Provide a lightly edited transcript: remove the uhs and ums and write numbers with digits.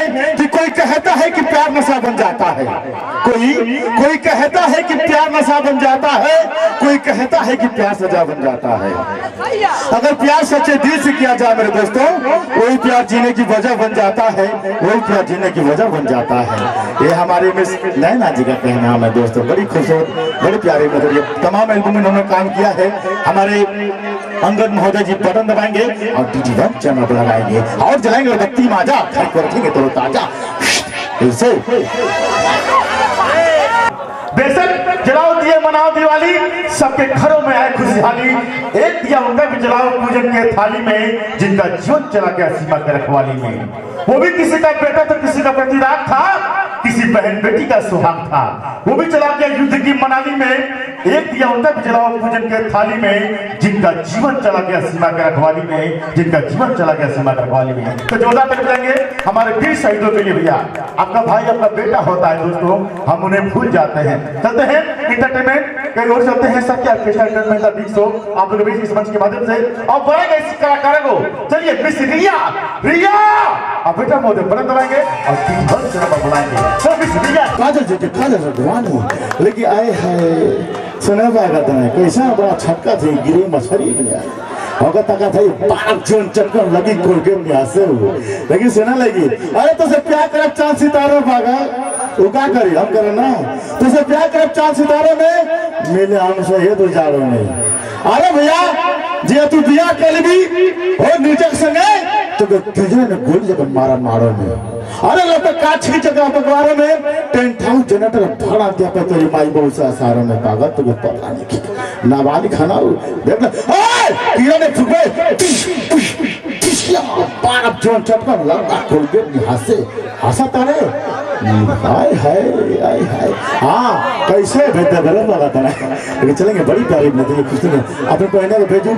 हैं कि कोई कहता है कि प्यार नशा बन जाता है, कोई कहता है कि प्यार नशा बन जाता है, कोई कहता है कि प्यार सजा बन जाता है। अगर प्यार सच्चे दिल से किया जाए मेरे दोस्तों, वही प्यार जीने की वजह बन जाता है, वही प्यार जीने की वजह बन जाता है। ये हमारे मिस नैना जी का कहना है दोस्तों, बड़ी खूबसूरत, बड़ी प्यारी, मतलब तमाम एल्बम में उन्होंने काम किया है। हमारे अंगद महोदय जी बटन दबाएंगे और डीडी वन चैनल लगाएंगे और जलाएंगे बत्ती माजा, घर को रखेंगे तो ताजा। ऐसे बेशक जलाओ दिए मनाओ दिवाली, सबके घरों में आए खुशहाली, एक दिया उनका भी जलाओ पूजन के थाली में, जिनका जीवन चला गया सीमा के रखवाली में। वो भी किसी का बेटा तो किसी का प्रतिराग था, किसी बहन बेटी का सुहाग था, वो भी चला गया युद्ध की मनाली में। एक दिया उनका भी जलाओ पूजन के थाली में, जिनका जीवन चला गया सीमा के रखवाली में, जिनका जीवन चला गया सीमा के रखवाली में। तो जोरदार ताली बजाएंगे हमारे वीर शहीदों के लिए। भैया आपका भाई अपना बेटा होता है दोस्तों, हम उन्हें भूल जाते हैं। चलते हैं इंटरटेनमेंट कई और चलते हैं सत्य एंटरटेनमेंट का बीच शो आप लोगों के बीच इस मंच के माध्यम से और बढ़ाएंगे इस कलाकार को। चलिए मिस रिया आप बेटा मोदे बटन दबाएंगे और तीन भर से नंबर बुलाएंगे। तो मिस रिया काजल जी के काजल जवानी लेकिन आए हैं सुना पाएगा तुम्हें कैसा बड़ा छक्का थे गिरे मछली गया होगा तका था 12 जून चक्कर लगी कोलगे में हंसे हुए, लेकिन सुना लगी अरे तो से प्यार करब चांद सितारों भागा वो क्या करी हम करे ना, तो से प्यार करब चांद सितारों में मिले हमसे ये तो जाड़ो नहीं। अरे भैया जे तू बिया कर भी हो नीचे संगे तो तुझे ने गोली जब मारा मारो में। अरे लोग काछ की जगह बगवारे में 10,000 जनरेटर भाड़ा दिया पे तेरी माई बहू से सारों में कागज तुझे पता नहीं की नाबालिग खाना देखना ए कीड़ा ने फुके 12 जून चक्कर लगा कोलगे में हंसा तारे हाय हाय हाय हाय। हाँ कैसे बेहतर गलत लगा था, चलेंगे बड़ी प्यारी नदी खुशी में अपने को भेजू।